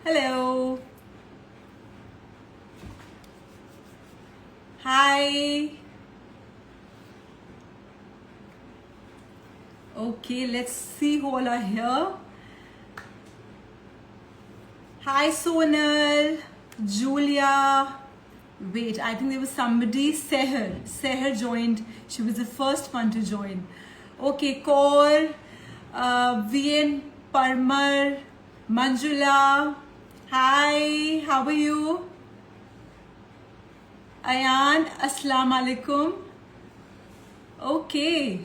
Hello. Hi. Okay, let's see who all are here. Hi, Sonal, Julia. Wait, I think there was somebody. Seher. Seher joined. She was the first one to join. Okay, Kaur, Vien, Parmar, Manjula. Hi, how are you? Ayan, Assalamu alaikum. Okay,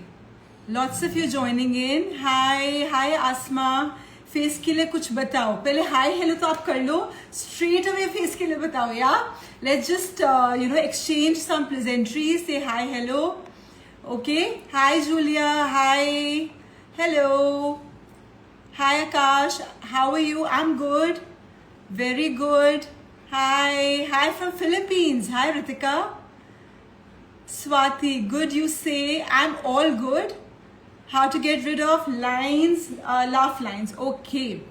lots of you joining in. Hi Asma. Face के लिए कुछ बताओ. पहले hi hello तो आप कर लो. Straight away face के लिए बताओ यार. Let's just exchange some pleasantries. Say hi hello. Okay. Hi Julia. Hi. Hello. Hi Akash. How are you? I'm good. Very good. Hi from Philippines. Hi Ritika. Swati, good you say. I'm all good. How to get rid of lines, laugh lines. Okay.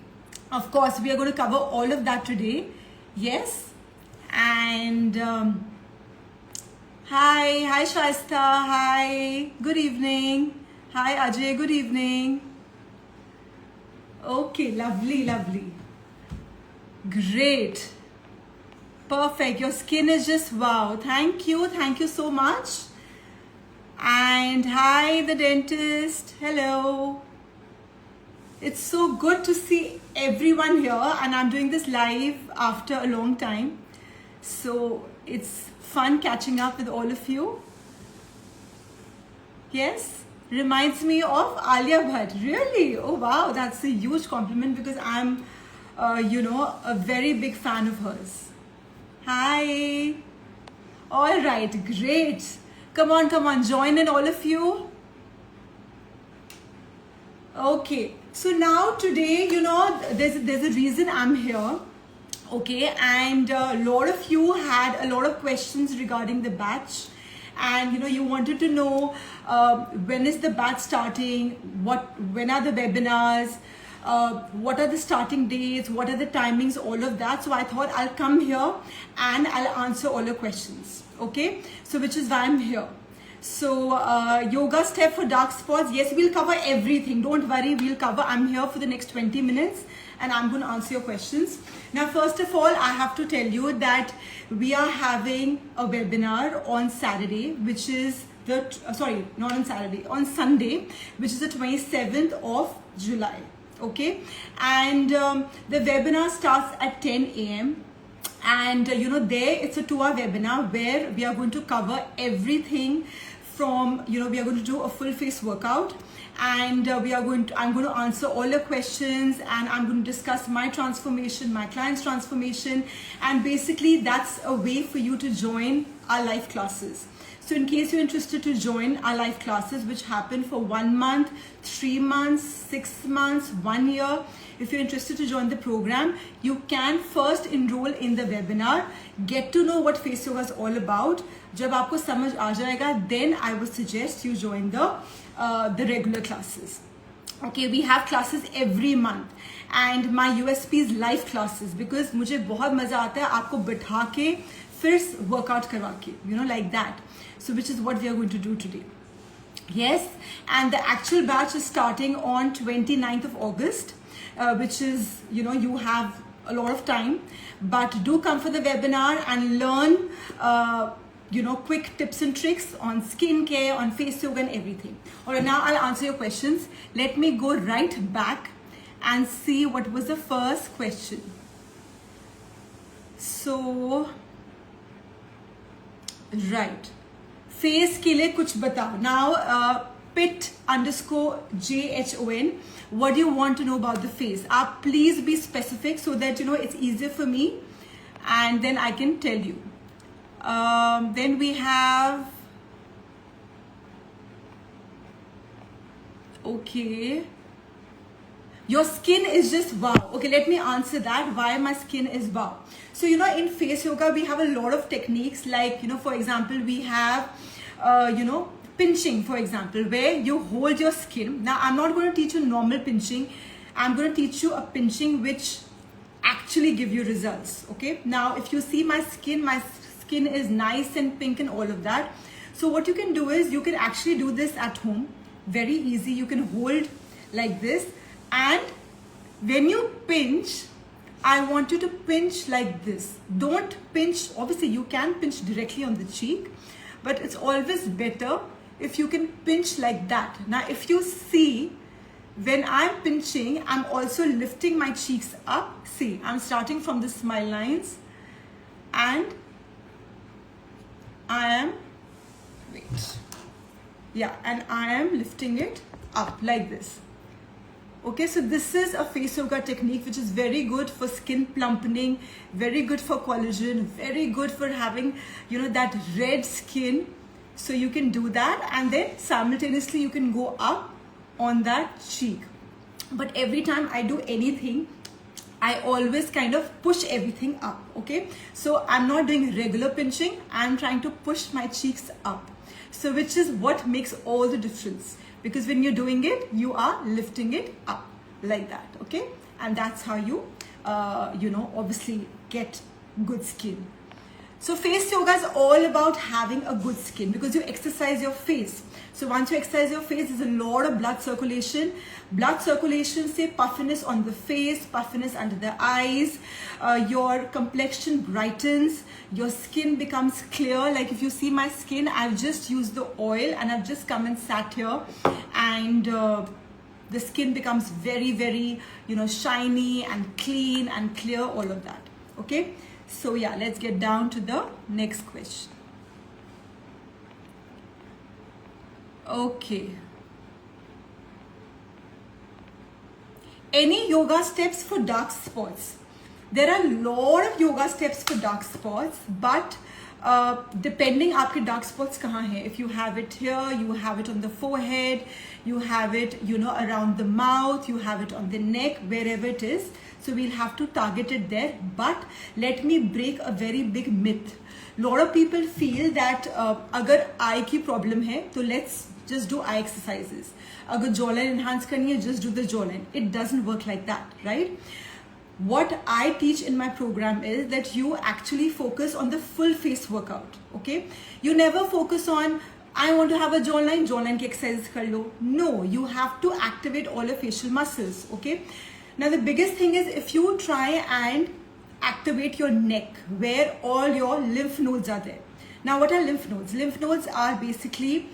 Of course, we are going to cover all of that today. Yes. And hi Shaista. Hi. Good evening. Hi Ajay. Good evening. Okay, lovely. Great. Perfect. Your skin is just wow. Thank you so much. And hi the dentist. Hello. It's so good to see everyone here, and I'm doing this live after a long time, so it's fun catching up with all of you. Yes, reminds me of Alia Bhatt. Really? Oh wow, that's a huge compliment because I'm a very big fan of hers. Hi. All right, great. Come on, join in all of you. Okay, so now today, there's a reason I'm here. Okay, and a lot of you had a lot of questions regarding the batch, and you wanted to know when is the batch starting, when are the webinars, what are the starting dates, what are the timings, all of that. So I thought I'll come here and I'll answer all your questions. Okay, so which is why I'm here. So yoga step for dark spots. Yes, we'll cover everything. Don't worry, we'll cover. I'm here for the next 20 minutes and I'm going to answer your questions. Now, first of all, I have to tell you that we are having a webinar on Saturday, which is on Sunday, which is the 27th of July. Okay, and the webinar starts at 10 a.m. and there it's a 2-hour webinar where we are going to cover everything from we are going to do a full face workout, and I'm going to answer all your questions, and I'm going to discuss my transformation, my client's transformation, and basically that's a way for you to join our live classes. So in case you're interested to join our live classes, which happen for 1 month, 3 months, 6 months, 1 year, if you're interested to join the program, you can first enroll in the webinar, get to know what face yoga is all about. जब आपको समझ आ जाएगा, then I would suggest you join the regular classes. Okay, we have classes every month, and my USP is live classes because मुझे बहुत मजा आता है आपको बिठा के फिर workout करवा के, like that. So which is what we are going to do today. Yes, and the actual batch is starting on 29th of August, which is, you have a lot of time, but do come for the webinar and learn, quick tips and tricks on skincare, on face yoga and everything. All right, now I'll answer your questions. Let me go right back and see what was the first question. So, right. Face के लिए कुछ बताओ. Now, pit_JHON, what do you want to know about the face? Please be specific so that it's easier for me, and then I can tell you. Then we have, okay, your skin is just wow. Okay, let me answer that, why my skin is wow. So in face yoga we have a lot of techniques, like for example we have pinching, for example, where you hold your skin. Now I'm not going to teach you normal pinching. I'm going to teach you a pinching which actually give you results. Okay, now if you see my skin is nice and pink and all of that. So what you can do is you can actually do this at home, very easy. You can hold like this, and when you pinch, I want you to pinch like this. Don't pinch, obviously you can pinch directly on the cheek, but it's always better if you can pinch like that. Now if you see, when I'm pinching, I'm also lifting my cheeks up. See, I'm starting from the smile lines, and I am, and I am lifting it up like this. Okay, so this is a face yoga technique which is very good for skin plumping, very good for collagen, very good for having, you know, that red skin. So you can do that, and then simultaneously you can go up on that cheek. But every time I do anything, I always kind of push everything up. Okay, so I'm not doing regular pinching, I'm trying to push my cheeks up. So which is what makes all the difference, because when you're doing it, you are lifting it up like that. Okay, and that's how you you know, obviously get good skin. So face yoga is all about having a good skin, because you exercise your face. So once you exercise your face, there's a lot of blood circulation. Blood circulation say puffiness on the face, puffiness under the eyes, your complexion brightens, your skin becomes clear. Like if you see my skin, I've just used the oil and I've just come and sat here, and the skin becomes very, very, you know, shiny and clean and clear, all of that. Okay, so yeah, let's get down to the next question. Okay, any yoga steps for dark spots? There are a lot of yoga steps for dark spots, but depending आपके dark spots कहाँ हैं. If you have it here, you have it on the forehead, you have it, you know, around the mouth, you have it on the neck, wherever it is. So we'll have to target it there. But let me break a very big myth. Lot of people feel that अगर eye की problem है, तो let's just do eye exercises. अगर jawline enhance करनी है, just do the jawline. It doesn't work like that, right? What I teach in my program is that you actually focus on the full face workout. Okay, you never focus on I want to have a jawline की exercises कर लो. No, you have to activate all your facial muscles. Okay, now the biggest thing is if you try and activate your neck where all your lymph nodes are there. Now what are lymph nodes? Lymph nodes are basically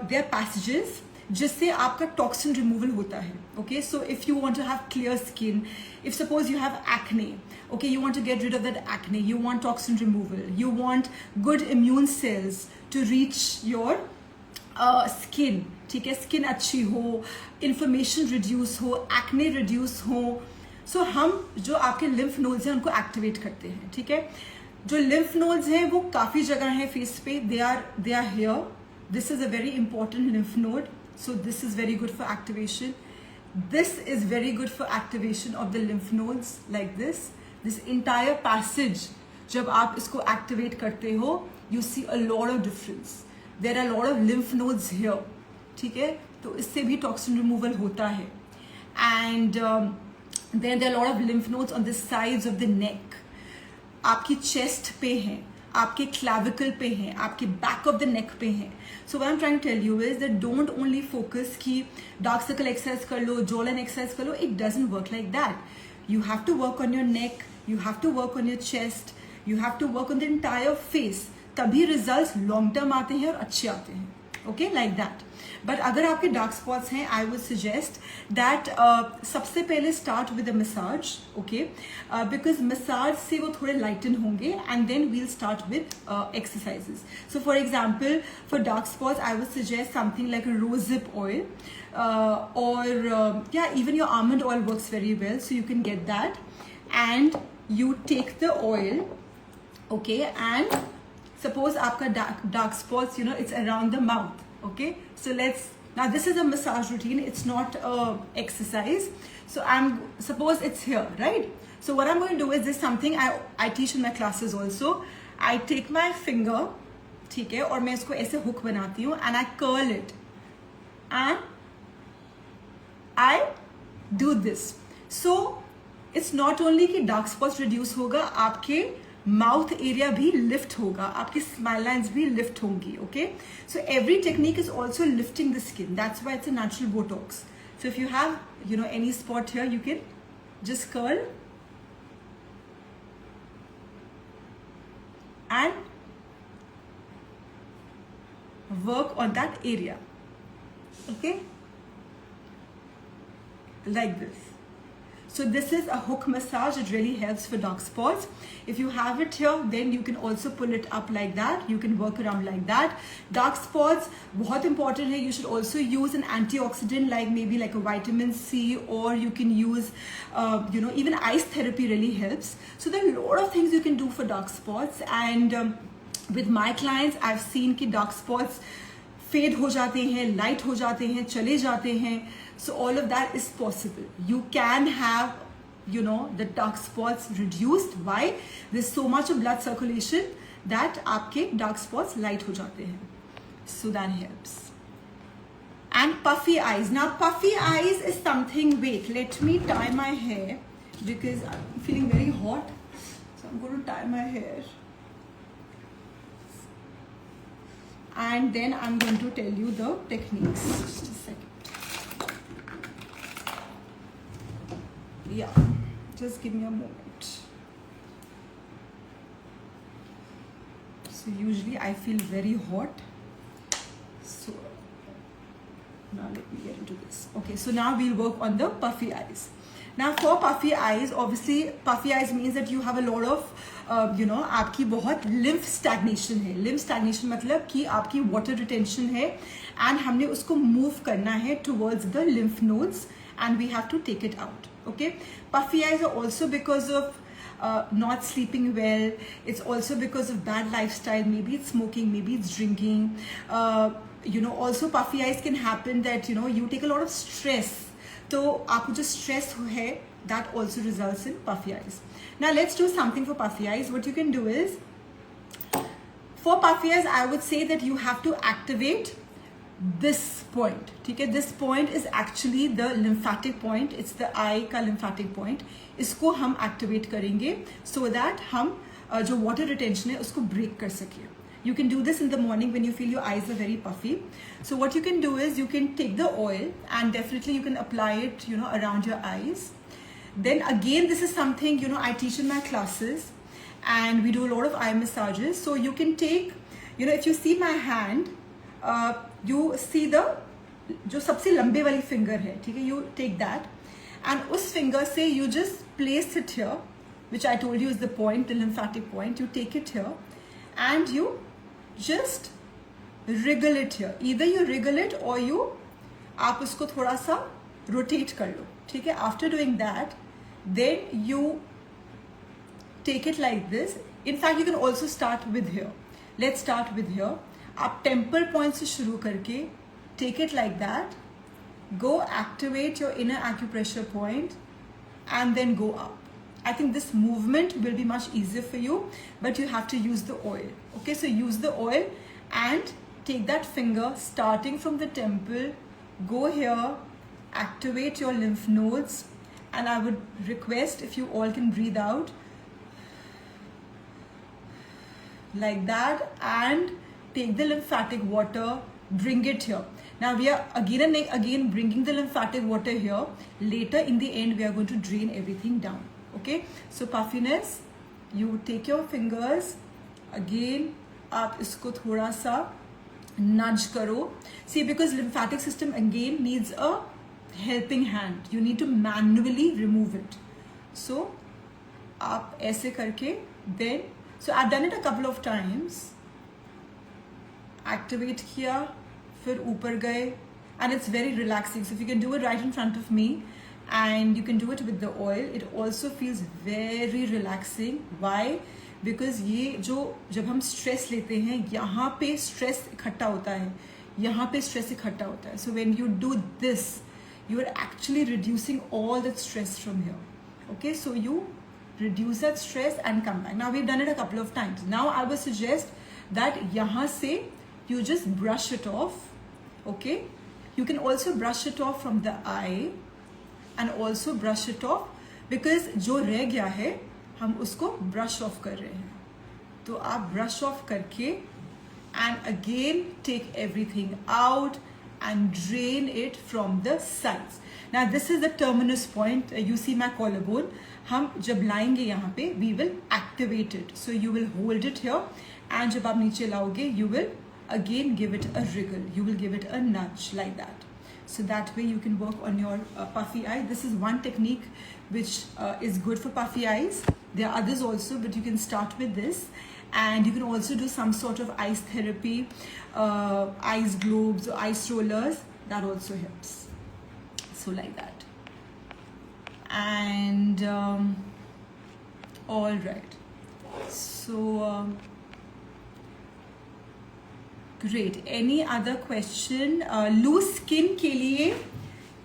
they're passages जिससे आपका toxin removal होता है. Okay, so if you want to have clear skin, if suppose you have acne, okay, you want to get rid of that acne, you want toxin removal, you want good immune cells to reach your skin, ठीक है, skin अच्छी हो, inflammation reduce हो, acne reduce हो. So हम जो आपके lymph nodes हैं उनको activate करते हैं, ठीक है. जो lymph nodes हैं वो काफ़ी जगह हैं face पे, they are here. This is a very important lymph node. So this is very good for activation. This is very good for activation of the lymph nodes like this. This entire passage, जब आप इसको activate करते हो, you see a lot of difference. There are a lot of lymph nodes here. ठीक है, तो इससे भी toxin removal होता है. And then there are a lot of lymph nodes on the sides of the neck. आपकी chest पे हैं, आपके clavicle पे हैं, आपके back of the neck पे हैं. So what I'm trying to tell you is that don't only focus कि dark circle exercise कर लो, jawline exercise कर लो. It doesn't work like that. You have to work on your neck, you have to work on your chest, you have to work on the entire face. तभी results long term आते हैं और अच्छे आते हैं. Okay, like that. But अगर आपके dark spots हैं, I would suggest that सबसे पहले start with a massage, okay? Because massage से वो थोड़े lighten होंगे, and then we'll start with exercises. So for example, for dark spots, I would suggest something like a rosehip oil, or yeah, even your almond oil works very well, so you can get that, and you take the oil, okay, and suppose आपका dark spots, you know, it's around the mouth. Okay, so now this is a massage routine, it's not a exercise. So suppose it's here, right? So what I'm going to do is this something I teach in my classes also. I take my finger, ठीक है, और मैं इसको ऐसे hook बनाती हूँ, and I curl it, and I do this. So it's not only कि dark spots reduce होगा, आपके माउथ एरिया भी लिफ्ट होगा, आपकी स्माइल लाइन्स भी लिफ्ट होंगी. Okay, so every technique is also lifting the skin. That's why it's a natural Botox. So if you have any spot here, you can just curl and work on that area. Okay, like this. So this is a hook massage. It really helps for dark spots. If you have it here, then you can also pull it up like that. You can work around like that. Dark spots, बहुत important है. You should also use an antioxidant like maybe like a vitamin C, or you can use, even ice therapy really helps. So there are a lot of things you can do for dark spots. And with my clients, I've seen कि dark spots fade हो जाते हैं, light हो जाते हैं, चले जाते हैं. So all of that is possible. You can have, the dark spots reduced. Why? There's so much of blood circulation that आपके dark spots light हो जाते हैं. So that helps. And puffy eyes. Now puffy eyes is something, wait, let me tie my hair because I'm feeling very hot. So I'm going to tie my hair. And then I'm going to tell you the techniques. Just a second. Yeah, just give me a moment. So usually I feel very hot. So now let me get into this. Okay, so now we'll work on the puffy eyes. Now for puffy eyes, obviously puffy eyes means that you have a lot of आपकी बहुत lymph stagnation है. Lymph stagnation मतलब कि आपकी water retention है, and हमने उसको move करना है towards the lymph nodes, and we have to take it out. Okay, puffy eyes are also because of not sleeping well. It's also because of bad lifestyle. Maybe it's smoking, maybe it's drinking. Also puffy eyes can happen that you take a lot of stress. So आपको जो stress है, that also results in puffy eyes. Now let's do something for puffy eyes. What you can do is, for puffy eyes, I would say that you have to activate this point. ठीक है, this point is actually the lymphatic point. It's the eye का lymphatic point. इसको हम activate करेंगे so that हम जो water retention है उसको break कर सकें. You can do this in the morning when you feel your eyes are very puffy. So what you can do is you can take the oil and definitely you can apply it, around your eyes. Then again, this is something, I teach in my classes, and we do a lot of eye massages. So you can take, if you see my hand, you see the जो सबसे लंबे वाली finger है, ठीक है, you take that, and उस finger से you just place it here, which I told you is the point, the lymphatic point. You take it here and you just wriggle it here. Either you wriggle it or आप उसको थोड़ा सा rotate कर लो, ठीक है. After doing that, then you take it like this. In fact, you can also start with here. Let's start with here. आप temple point से शुरू करके take it like that. Go activate your inner acupressure point and then go up. I think this movement will be much easier for you, but you have to use the oil. Okay, so use the oil and take that finger starting from the temple, go here, activate your lymph nodes, and I would request if you all can breathe out like that and take the lymphatic water, bring it here. Now we are again and again bringing the lymphatic water here. Later in the end, we are going to drain everything down. Okay, so puffiness, you take your fingers again, आप इसको थोड़ा सा nudge करो. See, because lymphatic system again needs a helping hand. You need to manually remove it. So आप ऐसे करके then, so I've done it a couple of times. Activate किया, फिर ऊपर गए, and it's very relaxing. So if you can do it right in front of me, and you can do it with the oil, it also feels very relaxing. Why? Because ये जो जब हम stress लेते हैं, यहाँ पे stress इकट्ठा होता है, यहाँ पे stress इकट्ठा होता है. So when you do this, you are actually reducing all that stress from here. Okay, so you reduce that stress and come back. Now we've done it a couple of times. Now I would suggest that यहाँ से you just brush it off. Okay, you can also brush it off from the eye and also brush it off because जो रह गया है हम उसको brush off कर रहे हैं. तो आप ब्रश ऑफ करके and again take everything out and drain it from the sides. Now this is the terminus point. You see my collarbone. हम जब लाएंगे यहाँ पे we will activate it. So you will hold it here and जब आप नीचे लाओगे you will again give it a wriggle. You will give it a nudge like that. So that way you can work on your puffy eye. This is one technique which is good for puffy eyes. There are others also, but you can start with this. And you can also do some sort of ice therapy, ice globes or ice rollers. That also helps. So like that. And all right. So great. Any other question? Loose skin के लिए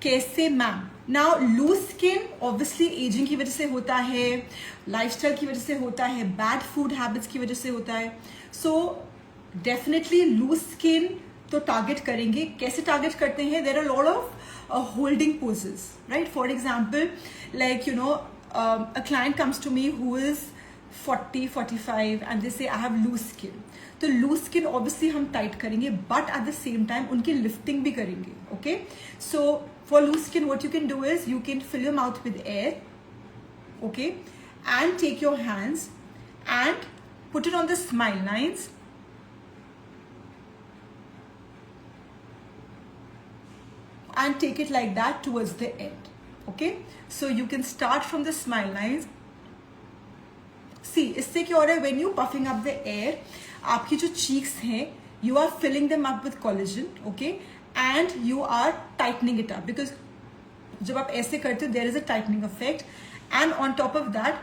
कैसे ma'am? Now loose skin obviously aging की वजह से होता है, lifestyle की वजह से होता है, bad food habits की वजह से होता है. So definitely loose skin तो target करेंगे. कैसे target करते हैं? There are a lot of holding poses, right? For example, like a client comes to me who is 40, 45 and they say I have loose skin. तो loose skin obviously हम tight करेंगे, but at the same time उनकी lifting भी करेंगे. Okay, so for loose skin what you can do is you can fill your mouth with air, okay, and take your hands and put it on the smile lines and take it like that towards the end. Okay, so you can start from the smile lines. See, इससे क्या हो रहा है? When you puffing up the air, आपकी जो cheeks हैं, you are filling them up with collagen, okay, and you are tightening it up because जब आप ऐसे करते हो, there is a tightening effect, and on top of that,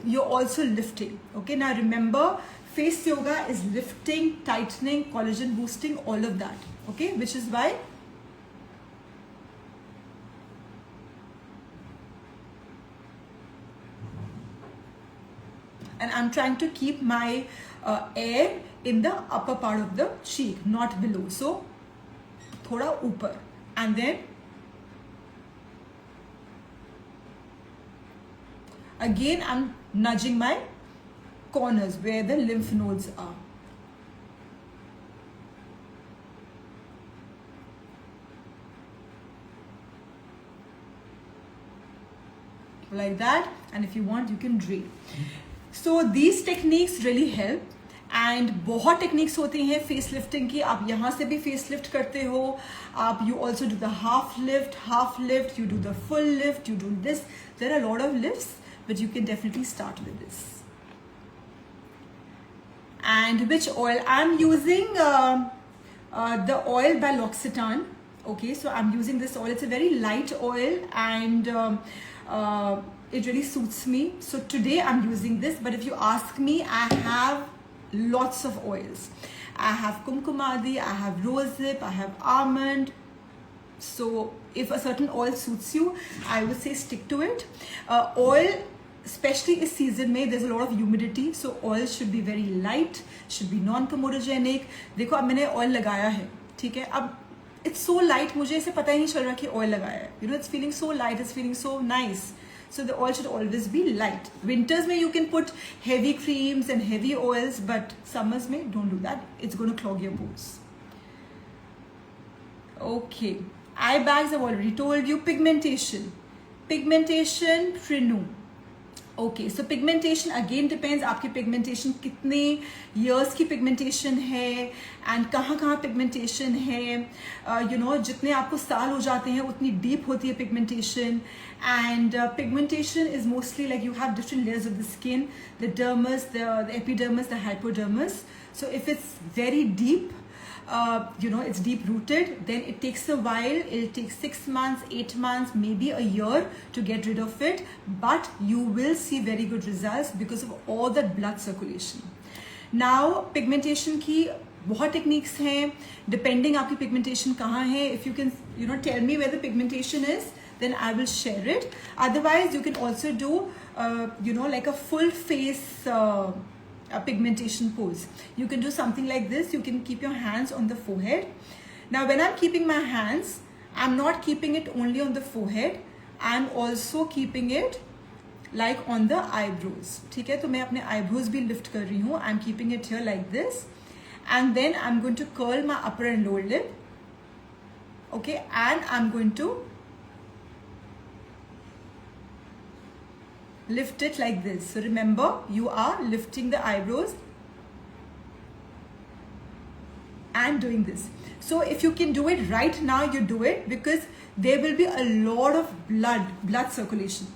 you're also lifting. Okay, now remember, face yoga is lifting, tightening, collagen boosting, all of that. Okay, which is why. And I'm trying to keep my air in the upper part of the cheek, not below. So, thoda upar. And then, again, I'm nudging my corners where the lymph nodes are. Like that. And if you want, you can drain. So these techniques really help. And बहुत techniques होती हैं face lifting की. आप यहाँ से भी face lift करते हो. आप you also do the half lift. You do the full lift. You do this. There are a lot of lifts, but you can definitely start with this. And which oil? I'm using the oil by L'Occitane. Okay, so I'm using this oil. It's a very light oil and it really suits me. So today I'm using this, but if you ask me, I have lots of oils. I have kumkumadi, I have rosehip, I have almond. So if a certain oil suits you, I would say stick to it. Oil, especially this season में, there's a lot of humidity, so oil should be very light, should be non-comedogenic. देखो अब मैंने oil लगाया है, ठीक है? अब it's so light, मुझे इसे पता ही नहीं चल रहा कि oil लगाया है. You know, it's feeling so light, it's feeling so nice. So the oil should always be light. Winters में you can put heavy creams and heavy oils, but summers में don't do that. It's going to clog your pores. Okay. Eye bags I've already told you. Pigmentation. Pigmentation, renew. Okay, so pigmentation again depends आपकी pigmentation कितने years की pigmentation है and कहाँ pigmentation है. You know, जितने आपको साल हो जाते हैं उतनी deep होती है pigmentation. And pigmentation is mostly like you have different layers of the skin, the dermis, the epidermis, the hypodermis. So if it's very deep, you know, it's deep rooted, then it takes a while. It'll take 6 months, 8 months, maybe a year to get rid of it, but you will see very good results because of all that blood circulation. Now pigmentation की बहुत techniques हैं, depending आपकी pigmentation कहाँ है. If you can, you know, tell me where the pigmentation is, then I will share it. Otherwise you can also do you know, like a full face a pigmentation pose. You can do something like this. You can keep your hands on the forehead. Now when I'm keeping my hands, I'm not keeping it only on the forehead, I'm also keeping it like on the eyebrows. ठीक है, तो मैं अपने eyebrows भी lift कर रही हूँ. I'm keeping it here like this, and then I'm going to curl my upper and lower lip. Okay, and I'm going to lift it like this. So remember, you are lifting the eyebrows and doing this. So if you can do it right now, you do it, because there will be a lot of blood circulation.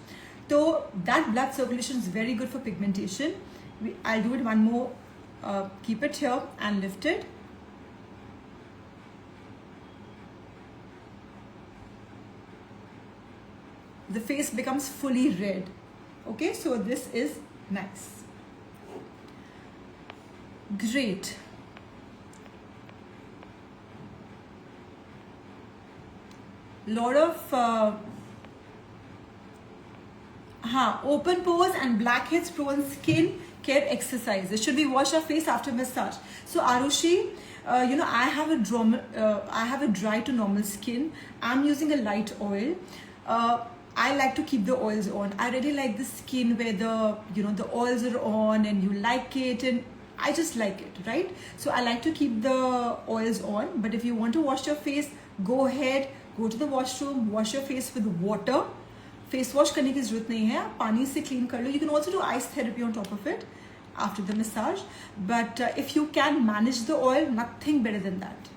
So that blood circulation is very good for pigmentation. I'll do it one more. Keep it here and lift it. The face becomes fully red. Okay, so this is nice. Great. Lot of open pores and blackheads prone skin care exercises. Should we wash our face after massage? So Arushi, I have a dry to normal skin. I'm using a light oil. I like to keep the oils on. I really like the skin where the oils are on and you like it, and I just like it, right? So I like to keep the oils on. But if you want to wash your face, go ahead, go to the washroom, wash your face with water. Face wash करने की ज़रूरत नहीं है, पानी से clean कर लो. You can also do ice therapy on top of it after the massage. But if you can manage the oil, nothing better than that.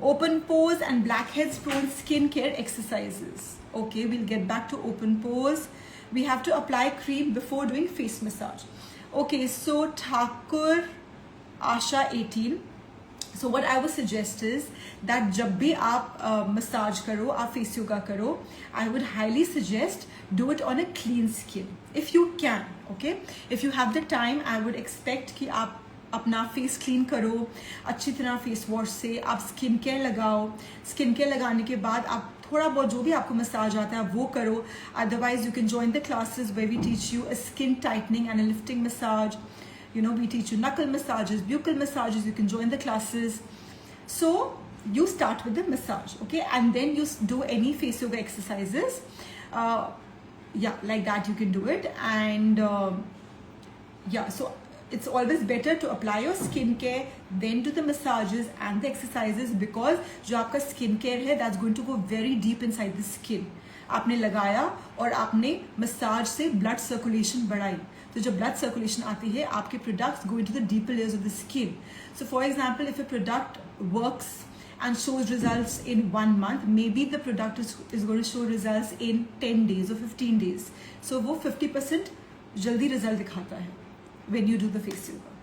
Open pores and blackheads prone skin care exercises. Okay, we'll get back to open pores. We have to apply cream before doing face massage. Okay, so Thakur Asha 18. So what I would suggest is that जब भी आप massage करो, आप face yoga करो, I would highly suggest do it on a clean skin if you can. Okay, if you have the time, I would expect कि आप अपना face clean करो अच्छी तरह फेस वॉश से. आप स्किन केयर लगाओ. स्किन केयर लगाने के बाद आप थोड़ा बहुत जो भी आपको मसाज आता है वो करो. Otherwise you can join the classes where we teach you a skin tightening and a lifting massage. We teach you knuckle massages, buccal massages. You can join the classes. So you start with the massage, okay, and then you do any face yoga exercises. Like that you can do it. And so it's always better to apply your skincare, then do the massages and the exercises, because जो आपका skincare है, that's going to go very deep inside the skin. आपने लगाया और आपने massage से blood circulation बढ़ाई, तो जब ब्लड सर्कुलेशन आती है, आपके products go into the deeper layers of the skin. So for example, if a product works and shows results in 1 month, maybe the product is going to show results in 10 days or 15 days. So वो 50% जल्दी result दिखाता है when you do the face yoga.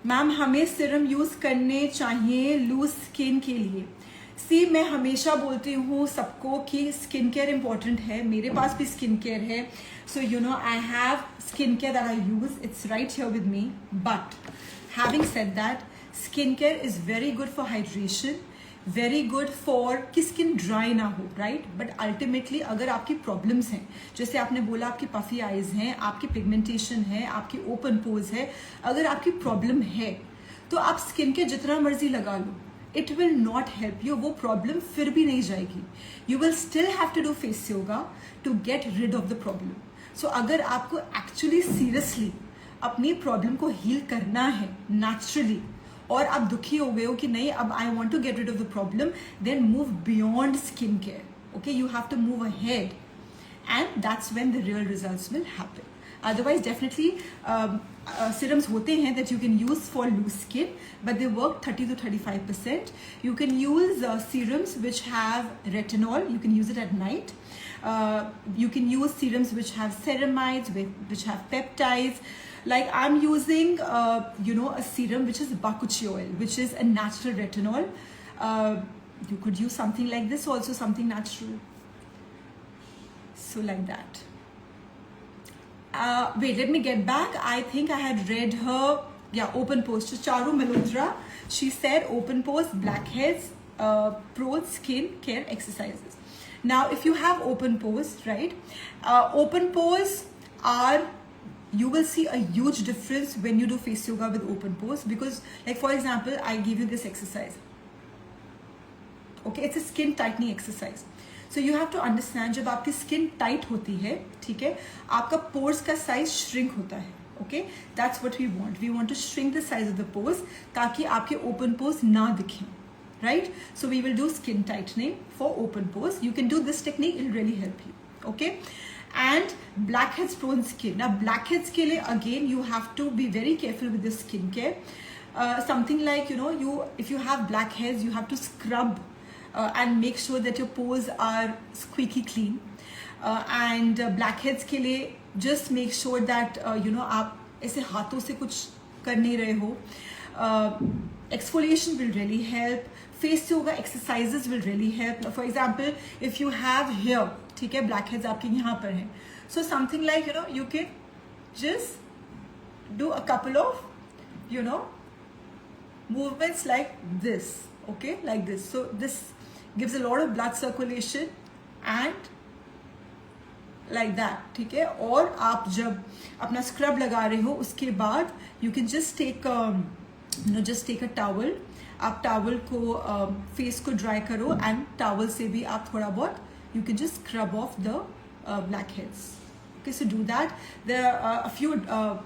Ma'am हमें serum use करने चाहिए loose skin के लिए? सी मैं हमेशा बोलती हूँ सबको कि स्किन केयर इम्पॉर्टेंट है. मेरे पास भी स्किन केयर है. So I have skin care that I use. It's right here with me. But having said that, skin care is very good for hydration, very good for कि skin dry ना हो, right. But ultimately अगर आपकी problems हैं, जैसे आपने बोला आपकी पफी आइज हैं, आपकी पिगमेंटेशन है, आपकी ओपन पोर्स है, अगर आपकी प्रॉब्लम है तो आप स्किन के जितना मर्जी लगा लो, it will not help you. वो प्रॉब्लम फिर भी नहीं जाएगी. You will still have to do face yoga to get rid of the problem. So अगर आपको एक्चुअली सीरियसली अपनी प्रॉब्लम को हील करना है नेचुरली, और आप दुखी हो गए हो कि नहीं अब I want to get rid of the problem, then move beyond skin care. Okay, you have to move ahead, and that's when the real results will happen. Otherwise, definitely serums होते हैं that you can use for loose skin, but they work 30 to 35%. You can use serums which have retinol. You can use it at night. You can use serums which have ceramides, which have peptides. Like I'm using, a serum which is bakuchi oil, which is a natural retinol. You could use something like this also, something natural. So like that. Wait, let me get back. I think I had read her. Yeah, open pores. So Charu Malhotra, she said open pores, blackheads, pro skin care exercises. Now, if you have open pores, right? Open pores are, you will see a huge difference when you do face yoga with open pores, because, like for example, I give you this exercise. Okay, it's a skin tightening exercise. So you have to understand, जब आपकी skin tight होती है, ठीक है, आपका pores का size shrink होता है. Okay, that's what we want. We want to shrink the size of the pores ताकि आपके open pores ना दिखें, right? So we will do skin tightening for open pores. You can do this technique; it'll really help you. Okay, and blackheads prone skin. Now blackheads के लिए again you have to be very careful with the skincare. Something like, you know, if you have blackheads, you have to scrub and make sure that your pores are squeaky clean. And blackheads के लिए just make sure that you know, आप ऐसे हाथों से कुछ कर नहीं रहे हो. Exfoliation will really help. Faceyoga exercises will really help. For example, if you have here, ठीक है, blackheads आपके यहाँ पर हैं, so something like, you know, you can just do a couple of, you know, movements like this. Okay, like this. So this gives a lot of blood circulation and like that, ठीक है. और आप जब अपना scrub लगा रहे हो उसके बाद you can just take you know, just take a towel. आप towel को face को dry करो and towel से भी आप थोड़ा बहुत you can just scrub off the blackheads. Okay, so do that. There are a few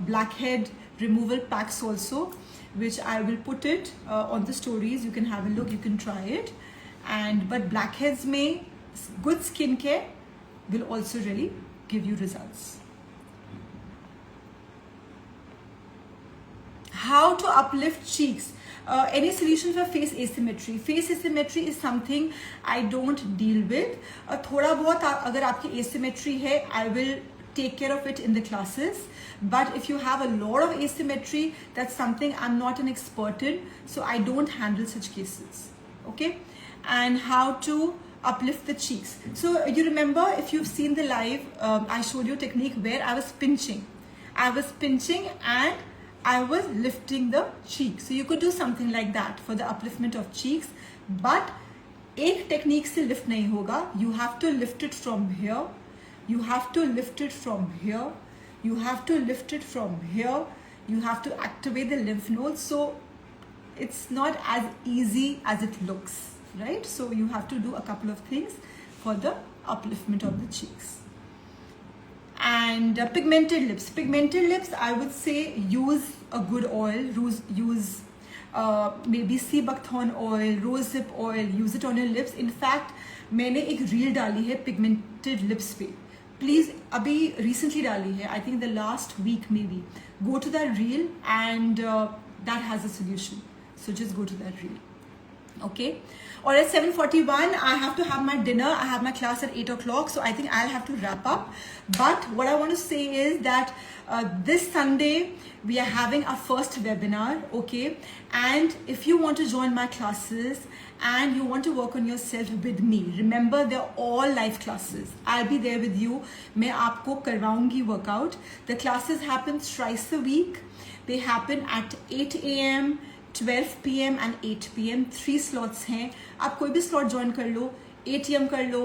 blackhead removal packs also, which I will put it on the stories. You can have a look, you can try it. And but blackheads में good skincare will also really give you results. How to uplift cheeks? Any solution for face asymmetry? Face asymmetry is something I don't deal with. थोड़ा बहुत अगर आपकी asymmetry है, I will take care of it in the classes. But if you have a lot of asymmetry, that's something I'm not an expert in, so I don't handle such cases. Okay? And how to uplift the cheeks. So you remember, if you've seen the live, I showed you a technique where I was pinching. I was pinching and I was lifting the cheeks. So you could do something like that for the upliftment of cheeks. But एक technique से lift नहीं होगा. You have to lift it from here. You have to lift it from here. You have to lift it from here. You have to activate the lymph nodes. So it's not as easy as it looks, right? So you have to do a couple of things for the upliftment of the cheeks. And pigmented lips. Pigmented lips, I would say use a good oil. Use maybe sea buckthorn oil, rosehip oil. Use it on your lips. In fact, मैंने एक reel डाली है pigmented lips पे. Please, अभी recently डाली है. I think the last week maybe. Go to that reel and that has a solution. So just go to that reel. Okay, or at 7:41 I have to have my dinner. I have my class at 8 o'clock, so I think I'll have to wrap up. But what I want to say is that this Sunday we are having our first webinar. Okay, and if you want to join my classes and you want to work on yourself with me, remember they're all live classes. I'll be there with you. मैं आपको करवाऊंगी workout. The classes happen thrice a week. They happen at 8 a.m. 12 p.m. and 8 p.m. 3 slots हैं. आप कोई भी slot join कर लो, 8 a.m. कर लो,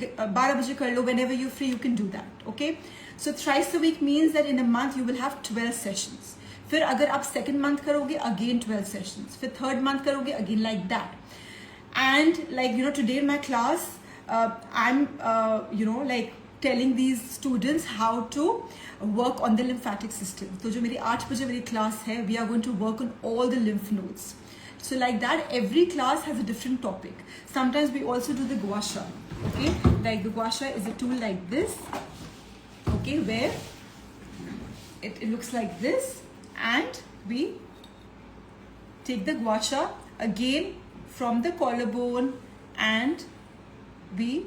12 बजे कर लो, whenever you're free you can do that. Okay, so thrice a week means that in a month you will have 12 sessions. फिर अगर आप second month करोगे, again 12 sessions. फिर third month करोगे, again like that. And like, you know, today in my class I'm you know, like telling these students how to work on the lymphatic system. तो जो मेरी 8 बजे वाली class है, we are going to work on all the lymph nodes. So like that, every class has a different topic. Sometimes we also do the gua sha. Okay, like the gua sha is a tool like this. Okay, where it looks like this, and we take the gua sha again from the collarbone, and we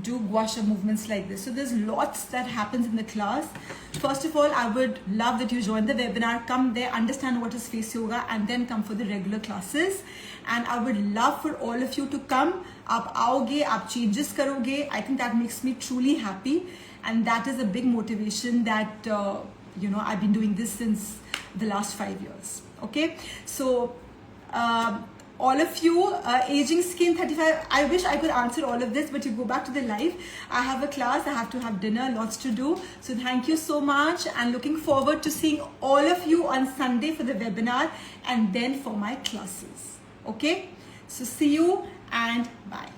do gua sha movements like this. So there's lots that happens in the class. First of all, I would love that you join the webinar, come there, understand what is face yoga, and then come for the regular classes. And I would love for all of you to come. आप आओगे, आप changes करोगे. I think that makes me truly happy, and that is a big motivation that you know, I've been doing this since the last 5 years. Okay, so all of you, aging skin 35, I wish I could answer all of this, but you go back to the live. I have a class, I have to have dinner, lots to do. So thank you so much, and looking forward to seeing all of you on Sunday for the webinar and then for my classes. Okay, so see you and bye.